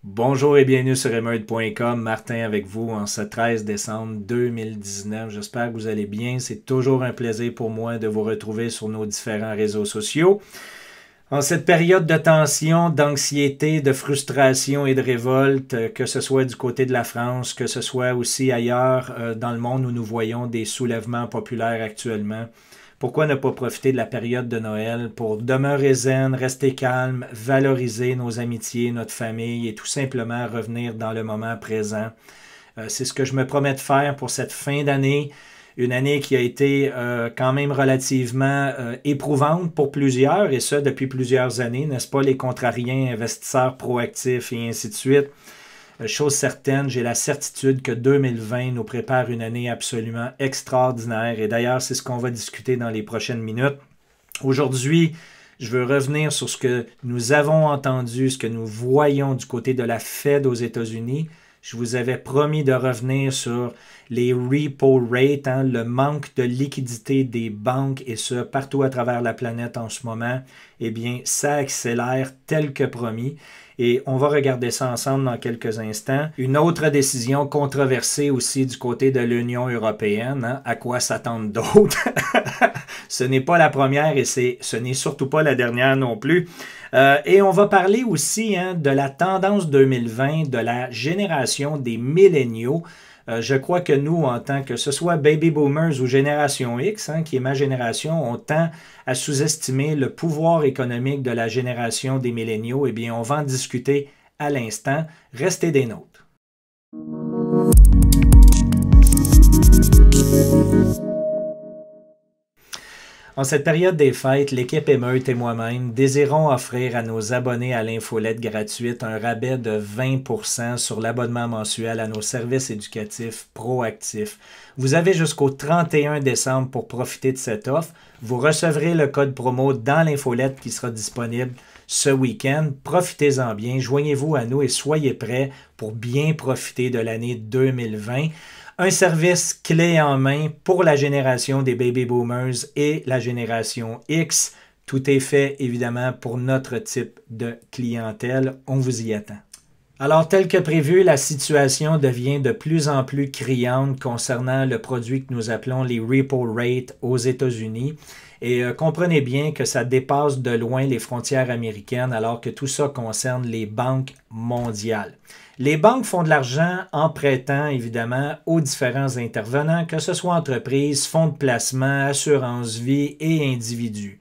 Bonjour et bienvenue sur emerald.com. Martin avec vous en ce 13 décembre 2019. J'espère que vous allez bien. C'est toujours un plaisir pour moi de vous retrouver sur nos différents réseaux sociaux. En cette période de tension, d'anxiété, de frustration et de révolte, que ce soit du côté de la France, que ce soit aussi ailleurs dans le monde où nous voyons des soulèvements populaires actuellement, pourquoi ne pas profiter de la période de Noël pour demeurer zen, rester calme, valoriser nos amitiés, notre famille et tout simplement revenir dans le moment présent. C'est ce que je me promets de faire pour cette fin d'année. Une année qui a été quand même relativement éprouvante pour plusieurs, et ça depuis plusieurs années, n'est-ce pas, les contrariens, investisseurs proactifs et ainsi de suite. Chose certaine, j'ai la certitude que 2020 nous prépare une année absolument extraordinaire. Et d'ailleurs, c'est ce qu'on va discuter dans les prochaines minutes. Aujourd'hui, je veux revenir sur ce que nous avons entendu, ce que nous voyons du côté de la Fed aux États-Unis. Je vous avais promis de revenir sur les repo rates, le manque de liquidité des banques, et ce, partout à travers la planète en ce moment. Eh bien, ça accélère tel que promis. Et on va regarder ça ensemble dans quelques instants. Une autre décision controversée aussi du côté de l'Union européenne. À quoi s'attendre d'autre? Ce n'est pas la première et ce n'est surtout pas la dernière non plus. Et on va parler aussi de la tendance 2020, de la génération des milléniaux. Je crois que nous, en tant que ce soit Baby Boomers ou Génération X, qui est ma génération, on tend à sous-estimer le pouvoir économique de la génération des milléniaux. Eh bien, on va en discuter à l'instant. Restez des nôtres. En cette période des fêtes, l'équipe Emeute et moi-même désirons offrir à nos abonnés à l'infolette gratuite un rabais de 20% sur l'abonnement mensuel à nos services éducatifs proactifs. Vous avez jusqu'au 31 décembre pour profiter de cette offre. Vous recevrez le code promo dans l'infolette qui sera disponible ce week-end. Profitez-en bien, joignez-vous à nous et soyez prêts pour bien profiter de l'année 2020. Un service clé en main pour la génération des Baby Boomers et la génération X. Tout est fait, évidemment, pour notre type de clientèle. On vous y attend. Alors, tel que prévu, la situation devient de plus en plus criante concernant le produit que nous appelons les repo rates aux États-Unis. Et comprenez bien que ça dépasse de loin les frontières américaines alors que tout ça concerne les banques mondiales. Les banques font de l'argent en prêtant, évidemment, aux différents intervenants, que ce soit entreprises, fonds de placement, assurance vie et individus.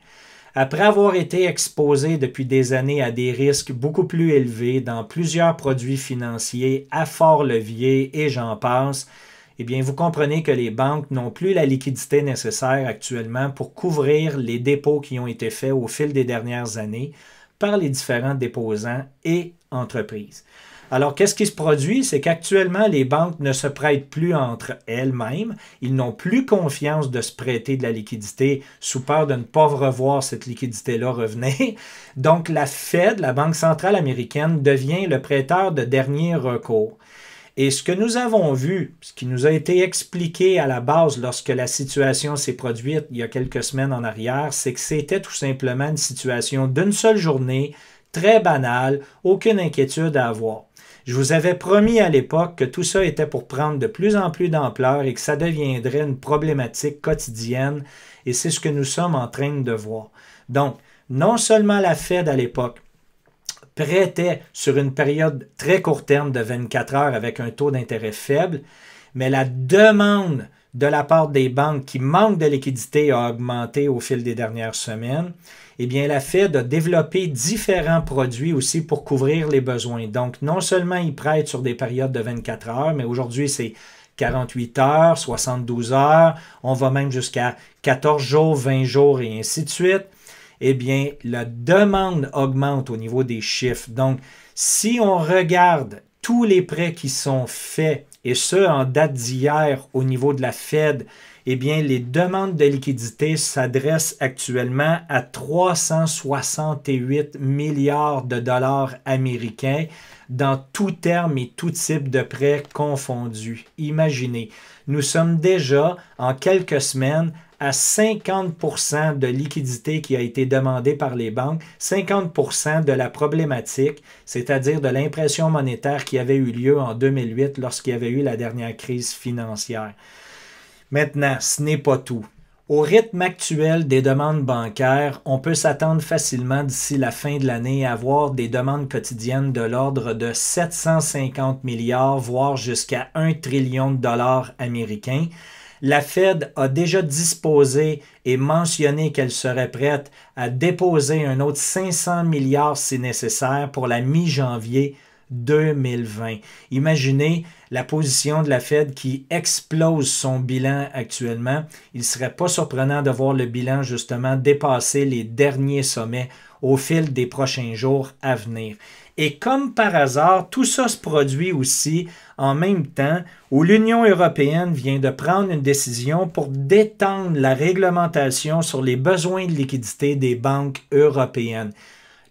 Après avoir été exposés depuis des années à des risques beaucoup plus élevés dans plusieurs produits financiers à fort levier et j'en passe, eh bien, vous comprenez que les banques n'ont plus la liquidité nécessaire actuellement pour couvrir les dépôts qui ont été faits au fil des dernières années par les différents déposants et entreprises. Alors, qu'est-ce qui se produit? C'est qu'actuellement, les banques ne se prêtent plus entre elles-mêmes. Ils n'ont plus confiance de se prêter de la liquidité sous peur de ne pas revoir cette liquidité-là revenir. Donc, la Fed, la Banque centrale américaine, devient le prêteur de dernier recours. Et ce que nous avons vu, ce qui nous a été expliqué à la base lorsque la situation s'est produite il y a quelques semaines en arrière, c'est que c'était tout simplement une situation d'une seule journée, très banale, aucune inquiétude à avoir. Je vous avais promis à l'époque que tout ça était pour prendre de plus en plus d'ampleur et que ça deviendrait une problématique quotidienne, et c'est ce que nous sommes en train de voir. Donc, non seulement la Fed à l'époque prêtait sur une période très court terme de 24 heures avec un taux d'intérêt faible, mais la demande de la part des banques qui manquent de liquidité a augmenté au fil des dernières semaines. Eh bien, la Fed a développé différents produits aussi pour couvrir les besoins. Donc, non seulement ils prêtent sur des périodes de 24 heures, mais aujourd'hui, c'est 48 heures, 72 heures, on va même jusqu'à 14 jours, 20 jours et ainsi de suite. Eh bien, la demande augmente au niveau des chiffres. Donc, si on regarde tous les prêts qui sont faits, et ce, en date d'hier au niveau de la Fed, eh bien, les demandes de liquidité s'adressent actuellement à 368 milliards de dollars américains dans tout terme et tout type de prêts confondus. Imaginez, nous sommes déjà en quelques semaines à 50% de liquidité qui a été demandée par les banques, 50% de la problématique, c'est-à-dire de l'impression monétaire qui avait eu lieu en 2008 lorsqu'il y avait eu la dernière crise financière. Maintenant, ce n'est pas tout. Au rythme actuel des demandes bancaires, on peut s'attendre facilement d'ici la fin de l'année à avoir des demandes quotidiennes de l'ordre de 750 milliards, voire jusqu'à 1 trillion de dollars américains. La Fed a déjà disposé et mentionné qu'elle serait prête à déposer un autre 500 milliards si nécessaire pour la mi-janvier 2020. Imaginez la position de la Fed qui explose son bilan actuellement. Il ne serait pas surprenant de voir le bilan justement dépasser les derniers sommets au fil des prochains jours à venir. Et comme par hasard, tout ça se produit aussi en même temps où l'Union européenne vient de prendre une décision pour détendre la réglementation sur les besoins de liquidité des banques européennes.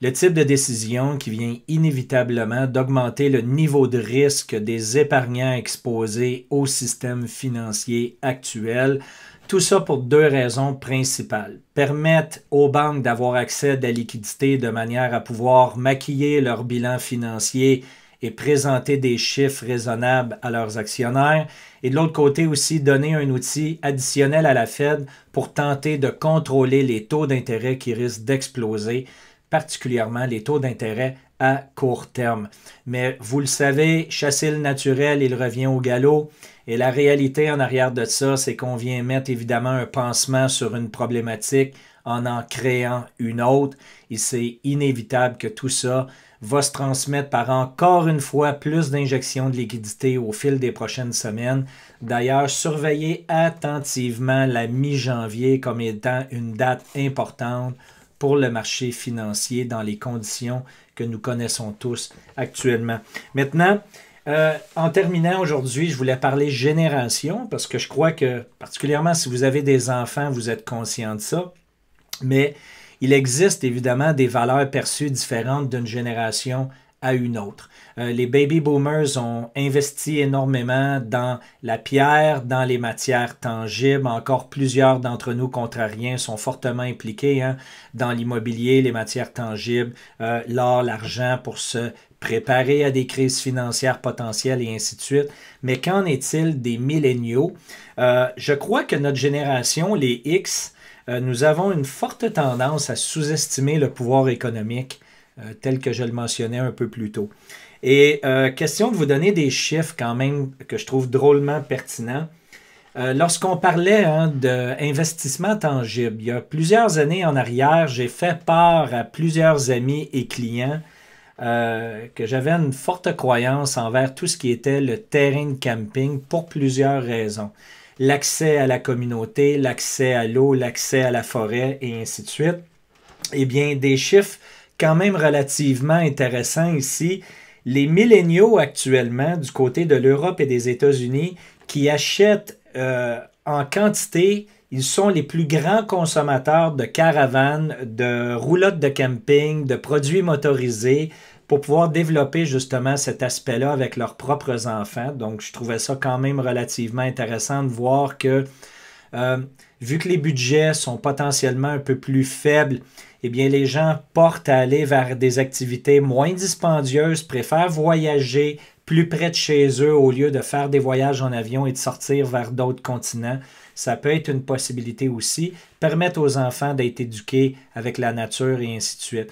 Le type de décision qui vient inévitablement d'augmenter le niveau de risque des épargnants exposés au système financier actuel. Tout ça pour deux raisons principales. Permettre aux banques d'avoir accès à de la liquidité de manière à pouvoir maquiller leur bilan financier et présenter des chiffres raisonnables à leurs actionnaires. Et de l'autre côté aussi, donner un outil additionnel à la Fed pour tenter de contrôler les taux d'intérêt qui risquent d'exploser, particulièrement les taux d'intérêt à court terme. Mais vous le savez, chasser le naturel, il revient au galop. Et la réalité en arrière de ça, c'est qu'on vient mettre évidemment un pansement sur une problématique en créant une autre. Et c'est inévitable que tout ça va se transmettre par encore une fois plus d'injections de liquidité au fil des prochaines semaines. D'ailleurs, surveillez attentivement la mi-janvier comme étant une date importante pour le marché financier dans les conditions que nous connaissons tous actuellement. Maintenant, en terminant aujourd'hui, je voulais parler génération parce que je crois que, particulièrement si vous avez des enfants, vous êtes conscient de ça, mais il existe évidemment des valeurs perçues différentes d'une génération à une autre. Les baby boomers ont investi énormément dans la pierre, dans les matières tangibles. Encore plusieurs d'entre nous contrariens sont fortement impliqués dans l'immobilier, les matières tangibles, l'or, l'argent pour se préparer à des crises financières potentielles et ainsi de suite. Mais qu'en est-il des milléniaux? Je crois que notre génération, les X, nous avons une forte tendance à sous-estimer le pouvoir économique tel que je le mentionnais un peu plus tôt. Et question de vous donner des chiffres quand même que je trouve drôlement pertinents. Lorsqu'on parlait d'investissement tangible, il y a plusieurs années en arrière, j'ai fait part à plusieurs amis et clients que j'avais une forte croyance envers tout ce qui était le terrain de camping pour plusieurs raisons. L'accès à la communauté, l'accès à l'eau, l'accès à la forêt et ainsi de suite. Eh bien, des chiffres quand même relativement intéressants ici. Les milléniaux actuellement du côté de l'Europe et des États-Unis qui achètent en quantité, ils sont les plus grands consommateurs de caravanes, de roulottes de camping, de produits motorisés pour pouvoir développer justement cet aspect-là avec leurs propres enfants. Donc, je trouvais ça quand même relativement intéressant de voir que vu que les budgets sont potentiellement un peu plus faibles, eh bien, les gens portent à aller vers des activités moins dispendieuses, préfèrent voyager plus près de chez eux au lieu de faire des voyages en avion et de sortir vers d'autres continents. Ça peut être une possibilité aussi. Permettre aux enfants d'être éduqués avec la nature et ainsi de suite.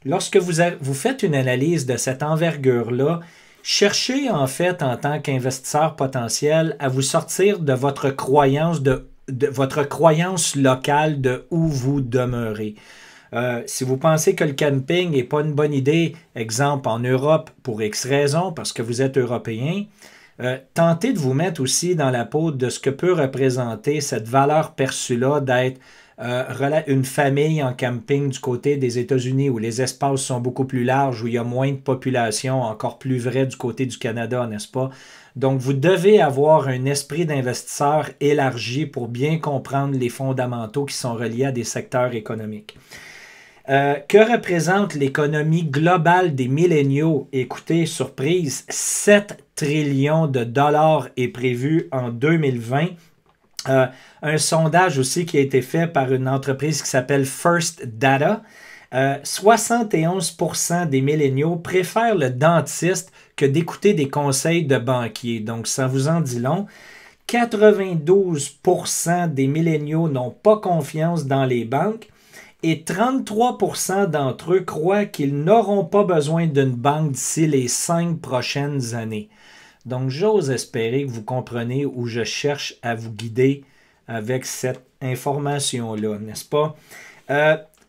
Lorsque vous faites une analyse de cette envergure-là, cherchez en fait en tant qu'investisseur potentiel à vous sortir de votre croyance de votre croyance locale de où vous demeurez. Si vous pensez que le camping n'est pas une bonne idée, exemple en Europe pour X raisons, parce que vous êtes européen, tentez de vous mettre aussi dans la peau de ce que peut représenter cette valeur perçue-là d'être une famille en camping du côté des États-Unis où les espaces sont beaucoup plus larges, où il y a moins de population, encore plus vrai du côté du Canada, n'est-ce pas? Donc, vous devez avoir un esprit d'investisseur élargi pour bien comprendre les fondamentaux qui sont reliés à des secteurs économiques. Que représente l'économie globale des milléniaux? Écoutez, surprise, 7 trillions de dollars est prévu en 2020. Un sondage aussi qui a été fait par une entreprise qui s'appelle First Data. 71% des milléniaux préfèrent le dentiste que d'écouter des conseils de banquiers. Donc, ça vous en dit long. 92% des milléniaux n'ont pas confiance dans les banques et 33% d'entre eux croient qu'ils n'auront pas besoin d'une banque d'ici les 5 prochaines années. Donc, j'ose espérer que vous comprenez où je cherche à vous guider avec cette information-là, n'est-ce pas?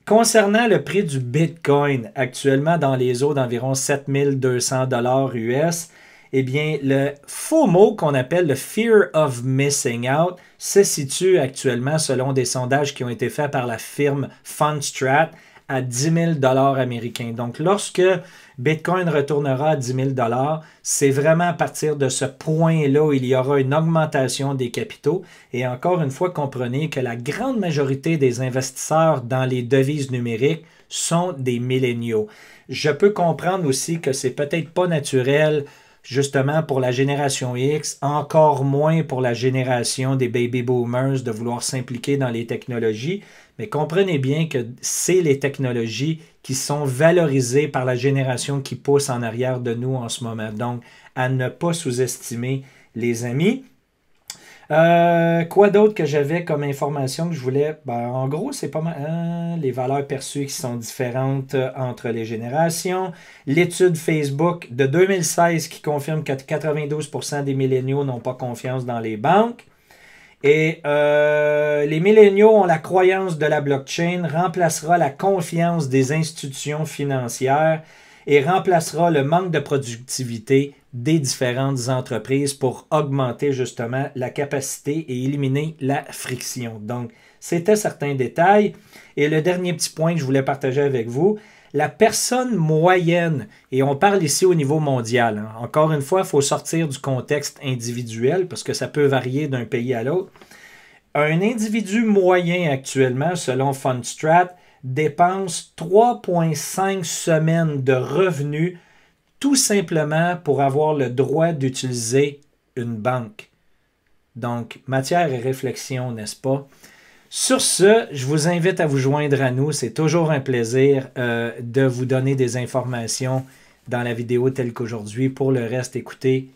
Concernant le prix du Bitcoin, actuellement dans les eaux d'environ 7200 $ US, eh bien, le FOMO, qu'on appelle le Fear of Missing Out, se situe actuellement, selon des sondages qui ont été faits par la firme Fundstrat, à 10 000 $ américains. Donc, lorsque Bitcoin retournera à 10 000 $, c'est vraiment à partir de ce point-là où il y aura une augmentation des capitaux. Et encore une fois, comprenez que la grande majorité des investisseurs dans les devises numériques sont des milléniaux. Je peux comprendre aussi que c'est peut-être pas naturel justement pour la génération X, encore moins pour la génération des baby boomers de vouloir s'impliquer dans les technologies. Mais comprenez bien que c'est les technologies qui sont valorisées par la génération qui pousse en arrière de nous en ce moment. Donc, à ne pas sous-estimer, les amis. Quoi d'autre que j'avais comme information que je voulais? Ben, en gros, c'est pas mal. Les valeurs perçues qui sont différentes entre les générations. L'étude Facebook de 2016 qui confirme que 92% des milléniaux n'ont pas confiance dans les banques. Et les milléniaux ont la croyance de la blockchain remplacera la confiance des institutions financières et remplacera le manque de productivité des différentes entreprises pour augmenter justement la capacité et éliminer la friction. Donc, c'était certains détails. Et le dernier petit point que je voulais partager avec vous, la personne moyenne, et on parle ici au niveau mondial, hein. Encore une fois, il faut sortir du contexte individuel parce que ça peut varier d'un pays à l'autre. Un individu moyen actuellement, selon Fundstrat, dépense 3,5 semaines de revenus tout simplement pour avoir le droit d'utiliser une banque. Donc, matière et réflexion, n'est-ce pas? Sur ce, je vous invite à vous joindre à nous. C'est toujours un plaisir de vous donner des informations dans la vidéo telle qu'aujourd'hui. Pour le reste, écoutez,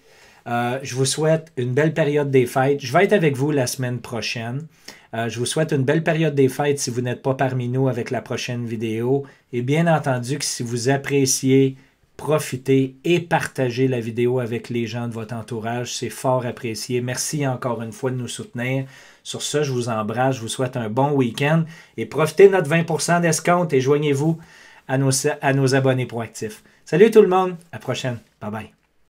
je vous souhaite une belle période des fêtes. Je vais être avec vous la semaine prochaine. Je vous souhaite une belle période des fêtes si vous n'êtes pas parmi nous avec la prochaine vidéo. Et bien entendu que si vous appréciez, profitez et partagez la vidéo avec les gens de votre entourage. C'est fort apprécié. Merci encore une fois de nous soutenir. Sur ce, je vous embrasse. Je vous souhaite un bon week-end. Et profitez de notre 20% d'escompte et joignez-vous à nos abonnés proactifs. Salut tout le monde. À la prochaine. Bye bye.